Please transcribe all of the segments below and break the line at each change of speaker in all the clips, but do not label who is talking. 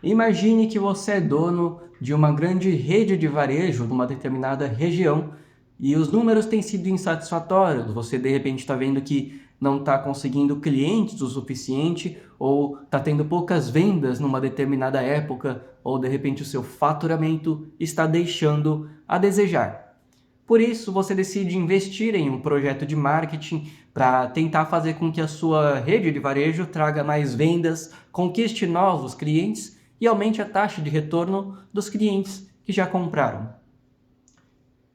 Imagine que você é dono de uma grande rede de varejo numa determinada região e os números têm sido insatisfatórios. Você de repente está vendo que não está conseguindo clientes o suficiente ou está tendo poucas vendas numa determinada época ou de repente o seu faturamento está deixando a desejar. Por isso, você decide investir em um projeto de marketing para tentar fazer com que a sua rede de varejo traga mais vendas, conquiste novos clientes e aumente a taxa de retorno dos clientes que já compraram.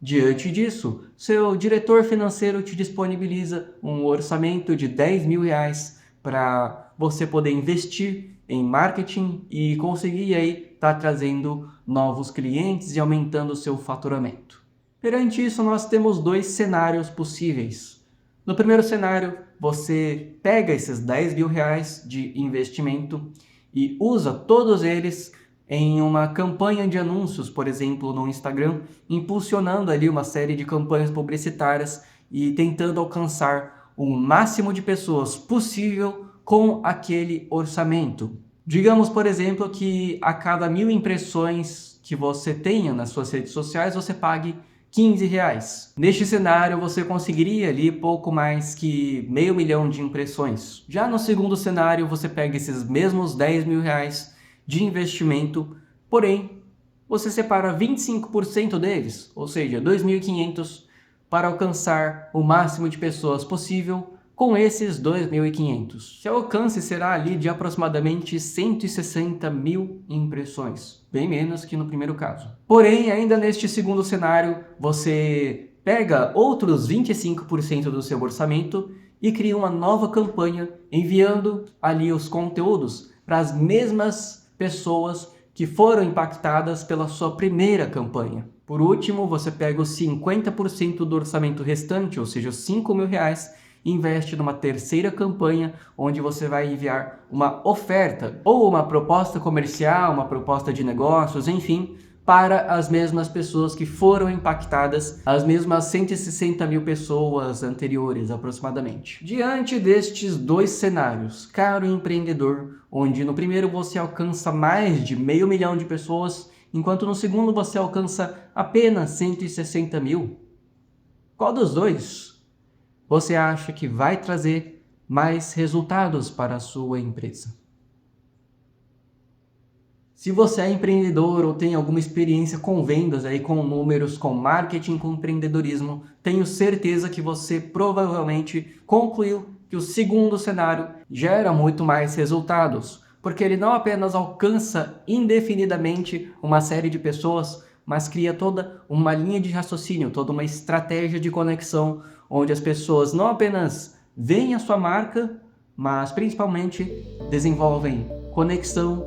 Diante disso, seu diretor financeiro te disponibiliza um orçamento de R$ 10.000 para você poder investir em marketing e conseguir aí estar trazendo novos clientes e aumentando o seu faturamento. Perante isso, nós temos dois cenários possíveis. No primeiro cenário, você pega esses R$ 10.000 de investimento e usa todos eles em uma campanha de anúncios, por exemplo, no Instagram, impulsionando ali uma série de campanhas publicitárias e tentando alcançar o máximo de pessoas possível com aquele orçamento. Digamos, por exemplo, que a cada 1.000 impressões que você tenha nas suas redes sociais, você pague R$ 15. Neste cenário, você conseguiria ali pouco mais que meio milhão de impressões. Já no segundo cenário, você pega esses mesmos R$ 10.000 de investimento, porém, você separa 25% deles, ou seja, 2.500, para alcançar o máximo de pessoas possível com esses 2.500. Seu alcance será ali de aproximadamente 160 mil impressões, bem menos que no primeiro caso. Porém, ainda neste segundo cenário, você pega outros 25% do seu orçamento e cria uma nova campanha, enviando ali os conteúdos para as mesmas pessoas que foram impactadas pela sua primeira campanha. Por último, você pega os 50% do orçamento restante, ou seja, os R$ 5.000, e investe numa terceira campanha, onde você vai enviar uma oferta, ou uma proposta comercial, uma proposta de negócios, enfim, para as mesmas pessoas que foram impactadas, as mesmas 160 mil pessoas anteriores, aproximadamente. Diante destes dois cenários, caro empreendedor, onde no primeiro você alcança mais de meio milhão de pessoas, enquanto no segundo você alcança apenas 160 mil, qual dos dois você acha que vai trazer mais resultados para a sua empresa? Se você é empreendedor ou tem alguma experiência com vendas, aí, com números, com marketing, com empreendedorismo, tenho certeza que você provavelmente concluiu que o segundo cenário gera muito mais resultados, porque ele não apenas alcança indefinidamente uma série de pessoas, mas cria toda uma linha de raciocínio, toda uma estratégia de conexão, onde as pessoas não apenas veem a sua marca, mas principalmente desenvolvem conexão,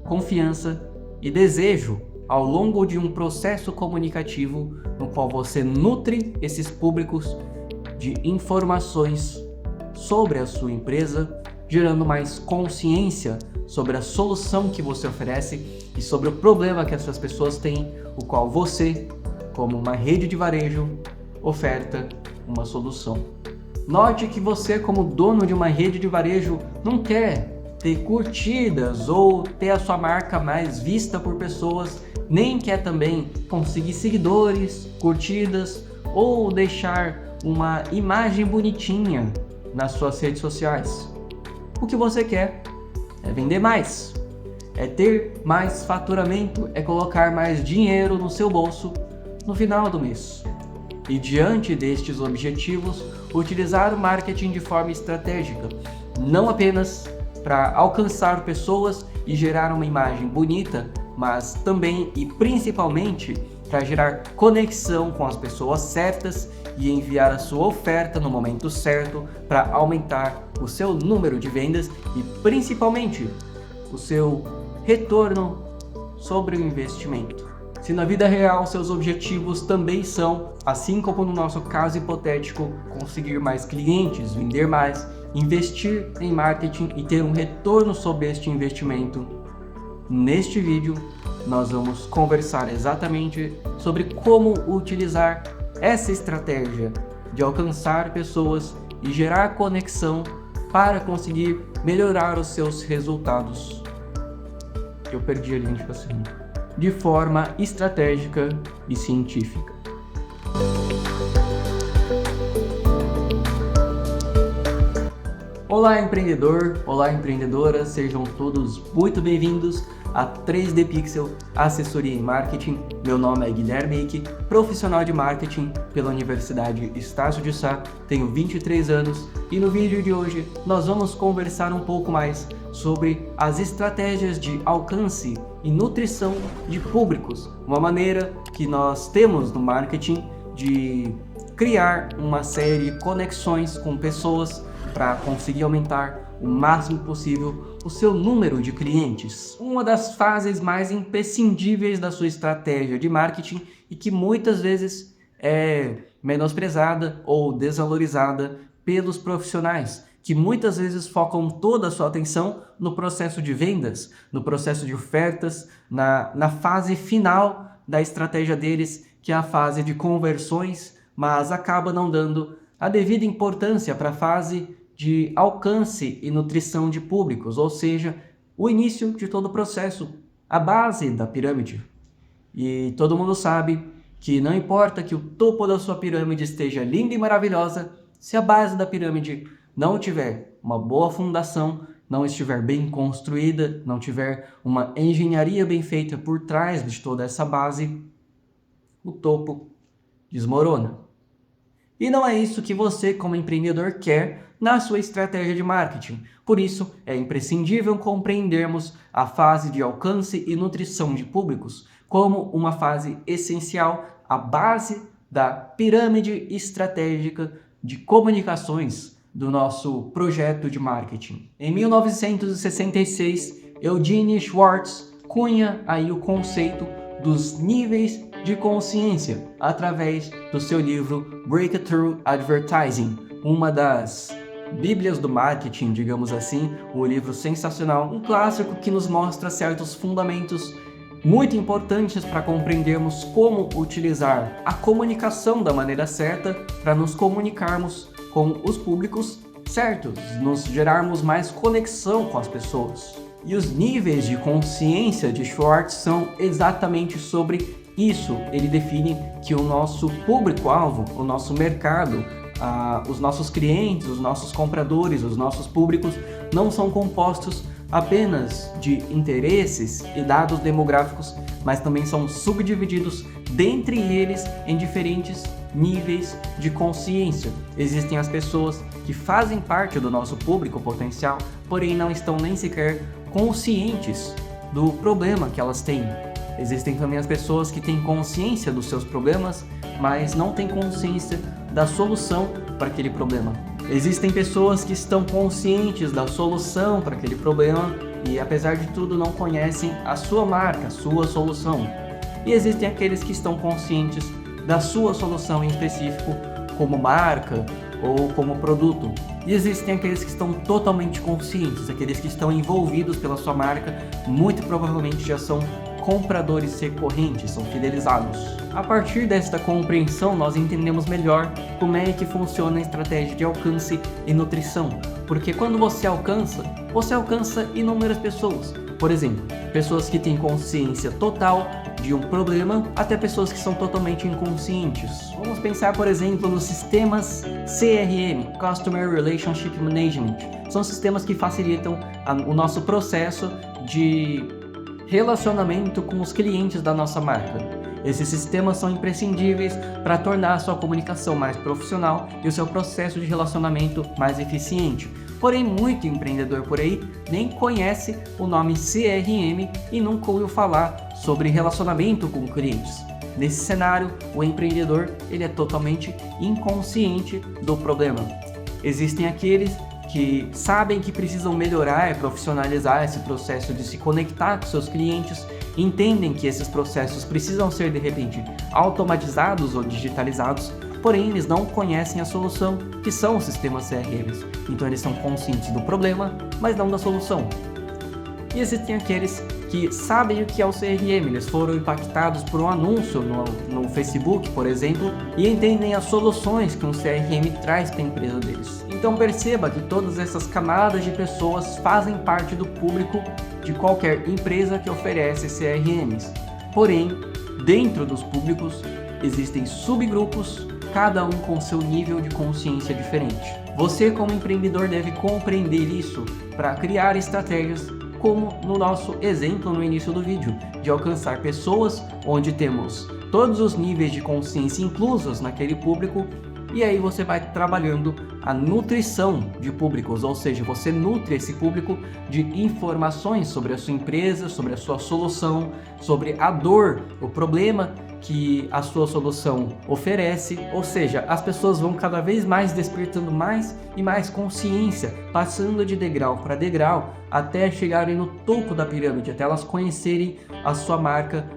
confiança e desejo ao longo de um processo comunicativo no qual você nutre esses públicos de informações sobre a sua empresa, gerando mais consciência sobre a solução que você oferece e sobre o problema que essas pessoas têm, o qual você, como uma rede de varejo, oferta uma solução. Note que você, como dono de uma rede de varejo, não quer ter curtidas ou ter a sua marca mais vista por pessoas, nem quer também conseguir seguidores, curtidas ou deixar uma imagem bonitinha nas suas redes sociais. O que você quer é vender mais, é ter mais faturamento, é colocar mais dinheiro no seu bolso no final do mês. E diante destes objetivos, utilizar o marketing de forma estratégica, não apenas para alcançar pessoas e gerar uma imagem bonita, mas também e principalmente para gerar conexão com as pessoas certas e enviar a sua oferta no momento certo para aumentar o seu número de vendas e principalmente o seu retorno sobre o investimento. Se na vida real seus objetivos também são, assim como no nosso caso hipotético, conseguir mais clientes, vender mais, investir em marketing e ter um retorno sobre este investimento, neste vídeo nós vamos conversar exatamente sobre como utilizar essa estratégia de alcançar pessoas e gerar conexão para conseguir melhorar os seus resultados. eu perdi a linha de raciocínio. De forma estratégica e científica. Olá, empreendedor! Olá, empreendedora! Sejam todos muito bem-vindos a 3D Pixel Assessoria em Marketing. Meu nome é Guilherme Eike, profissional de marketing pela Universidade Estácio de Sá, tenho 23 anos e no vídeo de hoje nós vamos conversar um pouco mais sobre as estratégias de alcance e nutrição de públicos, uma maneira que nós temos no marketing de criar uma série de conexões com pessoas para conseguir aumentar o máximo possível o seu número de clientes. Uma das fases mais imprescindíveis da sua estratégia de marketing e que muitas vezes é menosprezada ou desvalorizada pelos profissionais, que muitas vezes focam toda a sua atenção no processo de vendas, no processo de ofertas, na fase final da estratégia deles, que é a fase de conversões, mas acaba não dando a devida importância para a fase de alcance e nutrição de públicos, ou seja, o início de todo o processo, a base da pirâmide. E todo mundo sabe que não importa que o topo da sua pirâmide esteja linda e maravilhosa, se a base da pirâmide não tiver uma boa fundação, não estiver bem construída, não tiver uma engenharia bem feita por trás de toda essa base, o topo desmorona. E não é isso que você, como empreendedor, quer na sua estratégia de marketing. Por isso, é imprescindível compreendermos a fase de alcance e nutrição de públicos como uma fase essencial, a base da pirâmide estratégica de comunicações do nosso projeto de marketing. Em 1966, Eugene Schwartz cunha aí o conceito dos níveis de consciência através do seu livro Breakthrough Advertising, uma das bíblias do marketing, digamos assim, um livro sensacional, um clássico que nos mostra certos fundamentos muito importantes para compreendermos como utilizar a comunicação da maneira certa para nos comunicarmos com os públicos certos, nos gerarmos mais conexão com as pessoas. E os níveis de consciência de Schwartz são exatamente sobre isso. Ele define que o nosso público-alvo, o nosso mercado, os nossos clientes, os nossos compradores, os nossos públicos não são compostos apenas de interesses e dados demográficos, mas também são subdivididos dentre eles em diferentes níveis de consciência. Existem as pessoas que fazem parte do nosso público potencial, porém não estão nem sequer conscientes do problema que elas têm. Existem também as pessoas que têm consciência dos seus problemas, mas não têm consciência da solução para aquele problema. Existem pessoas que estão conscientes da solução para aquele problema e, apesar de tudo, não conhecem a sua marca, a sua solução. E existem aqueles que estão conscientes da sua solução em específico, como marca ou como produto. E existem aqueles que estão totalmente conscientes, aqueles que estão envolvidos pela sua marca, muito provavelmente já são compradores recorrentes, são fidelizados. A partir desta compreensão, nós entendemos melhor como é que funciona a estratégia de alcance e nutrição, porque quando você alcança inúmeras pessoas. Por exemplo, pessoas que têm consciência total de um problema, até pessoas que são totalmente inconscientes. Vamos pensar, por exemplo, nos sistemas CRM, Customer Relationship Management. São sistemas que facilitam o nosso processo de relacionamento com os clientes da nossa marca. Esses sistemas são imprescindíveis para tornar a sua comunicação mais profissional e o seu processo de relacionamento mais eficiente. Porém, muito empreendedor por aí nem conhece o nome CRM e nunca ouviu falar sobre relacionamento com clientes. Nesse cenário, o empreendedor ele é totalmente inconsciente do problema. Existem aqueles que sabem que precisam melhorar e profissionalizar esse processo de se conectar com seus clientes, entendem que esses processos precisam ser de repente automatizados ou digitalizados, porém eles não conhecem a solução, que são os sistemas CRMs. Então eles são conscientes do problema, mas não da solução. E existem aqueles que sabem o que é o CRM, eles foram impactados por um anúncio no Facebook, por exemplo, e entendem as soluções que um CRM traz para a empresa deles. Então perceba que todas essas camadas de pessoas fazem parte do público de qualquer empresa que oferece CRMs. Porém, dentro dos públicos existem subgrupos, cada um com seu nível de consciência diferente. Você, como empreendedor, deve compreender isso para criar estratégias, como no nosso exemplo no início do vídeo, de alcançar pessoas onde temos todos os níveis de consciência inclusos naquele público, e aí você vai trabalhando a nutrição de públicos, ou seja, você nutre esse público de informações sobre a sua empresa, sobre a sua solução, sobre a dor, o problema que a sua solução oferece, ou seja, as pessoas vão cada vez mais despertando mais e mais consciência, passando de degrau para degrau, até chegarem no topo da pirâmide, até elas conhecerem a sua marca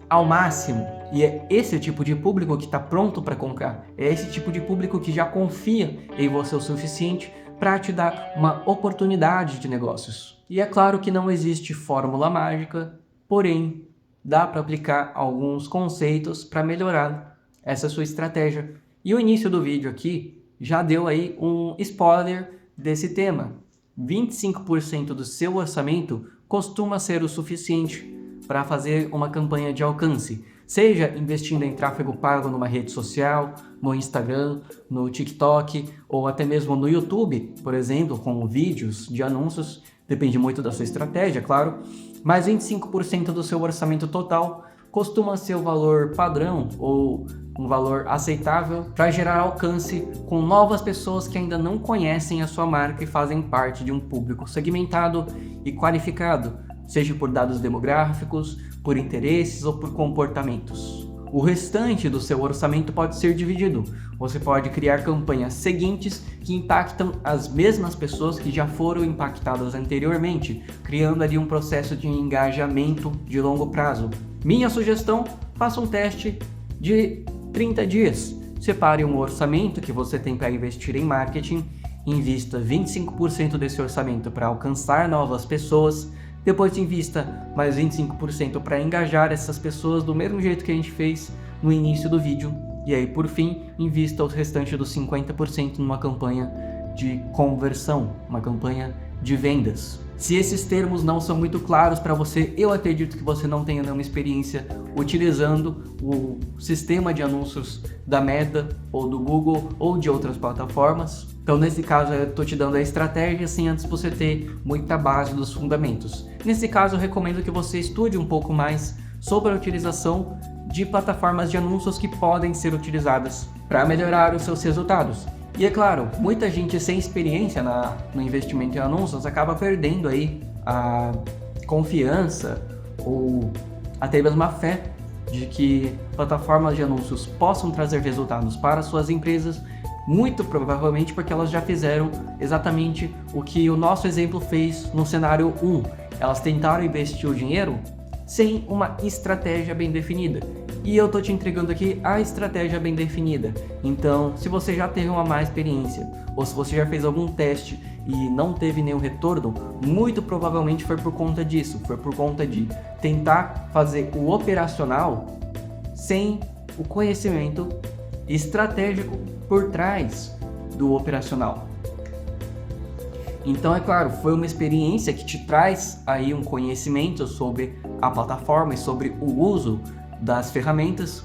ao máximo. E é esse tipo de público que está pronto para comprar, é esse tipo de público que já confia em você o suficiente para te dar uma oportunidade de negócios. E é claro que não existe fórmula mágica, porém dá para aplicar alguns conceitos para melhorar essa sua estratégia. E o início do vídeo aqui já deu aí um spoiler desse tema. 25% do seu orçamento costuma ser o suficiente para fazer uma campanha de alcance, seja investindo em tráfego pago numa rede social, no Instagram, no TikTok ou até mesmo no YouTube, por exemplo, com vídeos de anúncios, depende muito da sua estratégia, claro, mas 25% do seu orçamento total costuma ser o valor padrão ou um valor aceitável para gerar alcance com novas pessoas que ainda não conhecem a sua marca e fazem parte de um público segmentado e qualificado, seja por dados demográficos, por interesses ou por comportamentos. O restante do seu orçamento pode ser dividido. Você pode criar campanhas seguintes que impactam as mesmas pessoas que já foram impactadas anteriormente, criando ali um processo de engajamento de longo prazo. Minha sugestão, faça um teste de 30 dias. Separe um orçamento que você tem para investir em marketing, invista 25% desse orçamento para alcançar novas pessoas, depois invista mais 25% para engajar essas pessoas do mesmo jeito que a gente fez no início do vídeo. E aí, por fim, invista o restante dos 50% numa campanha de conversão, uma campanha de vendas. Se esses termos não são muito claros para você, eu acredito que você não tenha nenhuma experiência utilizando o sistema de anúncios da Meta ou do Google ou de outras plataformas. Então, nesse caso, eu estou te dando a estratégia sem antes você ter muita base dos fundamentos. Nesse caso, eu recomendo que você estude um pouco mais sobre a utilização de plataformas de anúncios que podem ser utilizadas para melhorar os seus resultados. E é claro, muita gente sem experiência no investimento em anúncios acaba perdendo aí a confiança ou até mesmo a fé de que plataformas de anúncios possam trazer resultados para suas empresas, muito provavelmente porque elas já fizeram exatamente o que o nosso exemplo fez no cenário 1. Elas tentaram investir o dinheiro sem uma estratégia bem definida. E eu tô te entregando aqui a estratégia bem definida. Então, se você já teve uma má experiência, ou se você já fez algum teste e não teve nenhum retorno, muito provavelmente foi por conta disso. Foi por conta de tentar fazer o operacional sem o conhecimento estratégico por trás do operacional. Então, é claro, foi uma experiência que te traz aí um conhecimento sobre a plataforma e sobre o uso das ferramentas.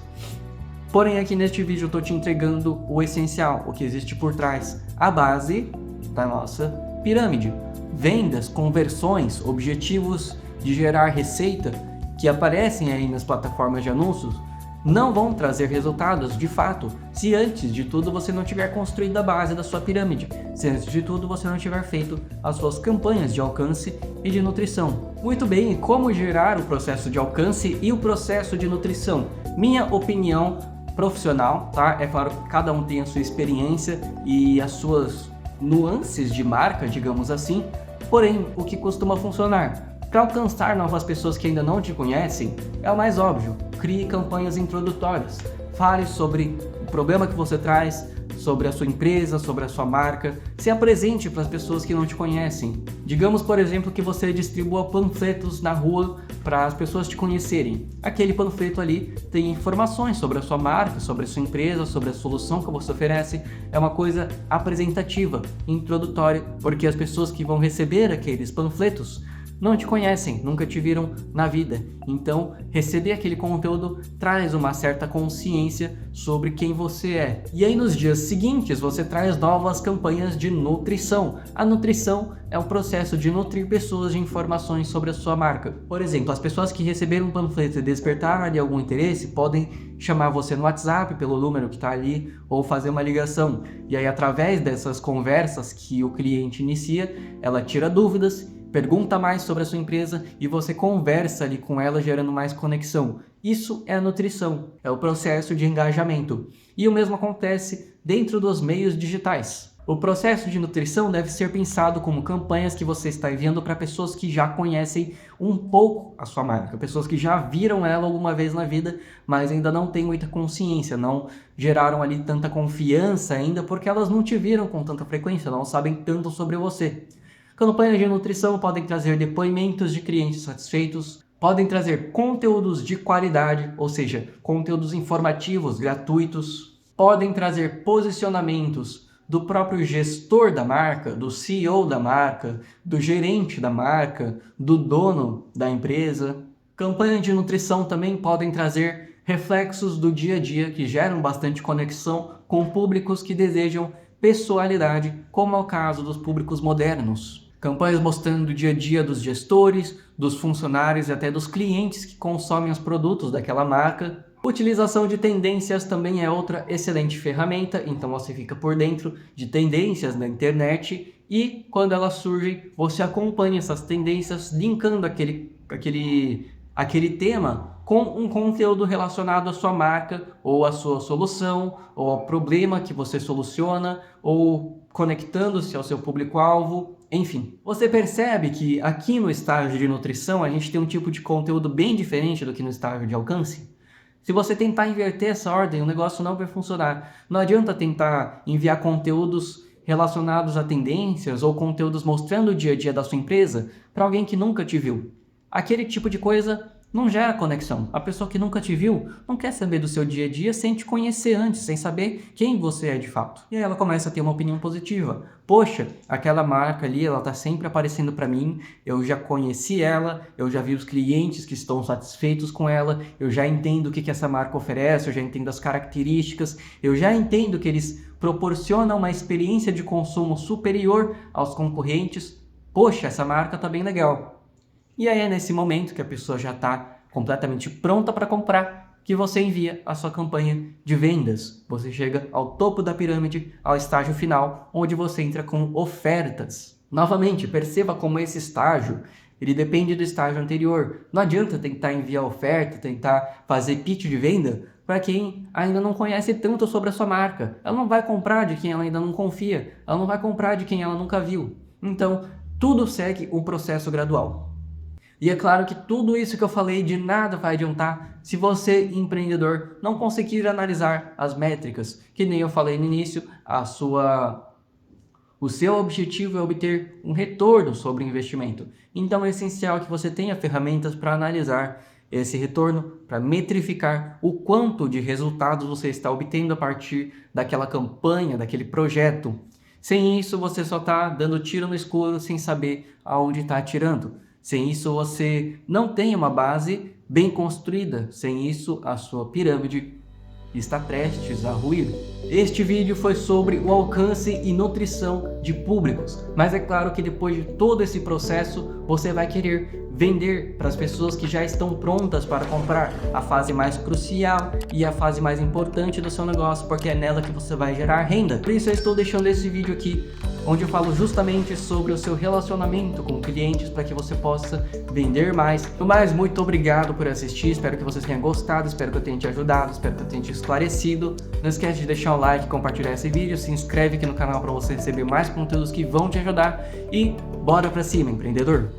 Porém, aqui neste vídeo eu estou te entregando o essencial, o que existe por trás, a base da nossa pirâmide. Vendas, conversões, objetivos de gerar receita que aparecem aí nas plataformas de anúncios não vão trazer resultados de fato se antes de tudo você não tiver construído a base da sua pirâmide, se antes de tudo você não tiver feito as suas campanhas de alcance e de nutrição. Muito bem, como gerar o processo de alcance e o processo de nutrição? Minha opinião profissional, tá? É claro que cada um tem a sua experiência e as suas nuances de marca, digamos assim, porém, o que costuma funcionar? Para alcançar novas pessoas que ainda não te conhecem, é o mais óbvio. Crie campanhas introdutórias. Fale sobre o problema que você traz, sobre a sua empresa, sobre a sua marca. Se apresente para as pessoas que não te conhecem. Digamos, por exemplo, que você distribua panfletos na rua para as pessoas te conhecerem. Aquele panfleto ali tem informações sobre a sua marca, sobre a sua empresa, sobre a solução que você oferece. É uma coisa apresentativa, introdutória, porque as pessoas que vão receber aqueles panfletos não te conhecem, nunca te viram na vida. Então, receber aquele conteúdo traz uma certa consciência sobre quem você é. E aí nos dias seguintes você traz novas campanhas de nutrição. A nutrição é o processo de nutrir pessoas de informações sobre a sua marca. Por exemplo, as pessoas que receberam um panfleto e despertarem algum interesse podem chamar você no WhatsApp pelo número que está ali ou fazer uma ligação. E aí através dessas conversas que o cliente inicia, ela tira dúvidas, pergunta mais sobre a sua empresa e você conversa ali com ela, gerando mais conexão. Isso é a nutrição, é o processo de engajamento. E o mesmo acontece dentro dos meios digitais. O processo de nutrição deve ser pensado como campanhas que você está enviando para pessoas que já conhecem um pouco a sua marca, pessoas que já viram ela alguma vez na vida, mas ainda não têm muita consciência, não geraram ali tanta confiança ainda porque elas não te viram com tanta frequência, não sabem tanto sobre você. Campanhas de nutrição podem trazer depoimentos de clientes satisfeitos, podem trazer conteúdos de qualidade, ou seja, conteúdos informativos, gratuitos, podem trazer posicionamentos do próprio gestor da marca, do CEO da marca, do gerente da marca, do dono da empresa. Campanhas de nutrição também podem trazer reflexos do dia a dia que geram bastante conexão com públicos que desejam pessoalidade, como é o caso dos públicos modernos. Campanhas mostrando o dia a dia dos gestores, dos funcionários e até dos clientes que consomem os produtos daquela marca. Utilização de tendências também é outra excelente ferramenta, então você fica por dentro de tendências na internet e quando elas surgem, você acompanha essas tendências linkando aquele tema com um conteúdo relacionado à sua marca, ou à sua solução, ou ao problema que você soluciona, ou conectando-se ao seu público-alvo, enfim. Você percebe que aqui no estágio de nutrição a gente tem um tipo de conteúdo bem diferente do que no estágio de alcance? Se você tentar inverter essa ordem, o negócio não vai funcionar. Não adianta tentar enviar conteúdos relacionados a tendências ou conteúdos mostrando o dia a dia da sua empresa para alguém que nunca te viu. Aquele tipo de coisa não gera conexão. A pessoa que nunca te viu não quer saber do seu dia a dia sem te conhecer antes, sem saber quem você é de fato. E aí ela começa a ter uma opinião positiva. Poxa, aquela marca ali, ela tá sempre aparecendo para mim, eu já conheci ela, eu já vi os clientes que estão satisfeitos com ela, eu já entendo o que essa marca oferece, eu já entendo as características, eu já entendo que eles proporcionam uma experiência de consumo superior aos concorrentes. Poxa, essa marca tá bem legal. E aí é nesse momento que a pessoa já está completamente pronta para comprar que você envia a sua campanha de vendas. Você chega ao topo da pirâmide, ao estágio final, onde você entra com ofertas. Novamente, perceba como esse estágio ele depende do estágio anterior. Não adianta tentar enviar oferta, tentar fazer pitch de venda para quem ainda não conhece tanto sobre a sua marca. Ela não vai comprar de quem ela ainda não confia, ela não vai comprar de quem ela nunca viu. Então, tudo segue um processo gradual. E é claro que tudo isso que eu falei de nada vai adiantar se você, empreendedor, não conseguir analisar as métricas, que nem eu falei no início, o seu objetivo é obter um retorno sobre o investimento. Então é essencial que você tenha ferramentas para analisar esse retorno, para metrificar o quanto de resultados você está obtendo a partir daquela campanha, daquele projeto. Sem isso, você só está dando tiro no escuro sem saber aonde está atirando. Sem isso, você não tem uma base bem construída. Sem isso, a sua pirâmide está prestes a ruir. Este vídeo foi sobre o alcance e nutrição de públicos, mas é claro que depois de todo esse processo, você vai querer vender para as pessoas que já estão prontas para comprar, a fase mais crucial e a fase mais importante do seu negócio, porque é nela que você vai gerar renda. Por isso eu estou deixando esse vídeo aqui, onde eu falo justamente sobre o seu relacionamento com clientes para que você possa vender mais. No mais, muito obrigado por assistir, espero que vocês tenham gostado, espero que eu tenha te ajudado, espero que eu tenha te esclarecido. Não esquece de deixar o like, compartilhar esse vídeo, se inscreve aqui no canal para você receber mais conteúdos que vão te ajudar e bora pra cima, empreendedor!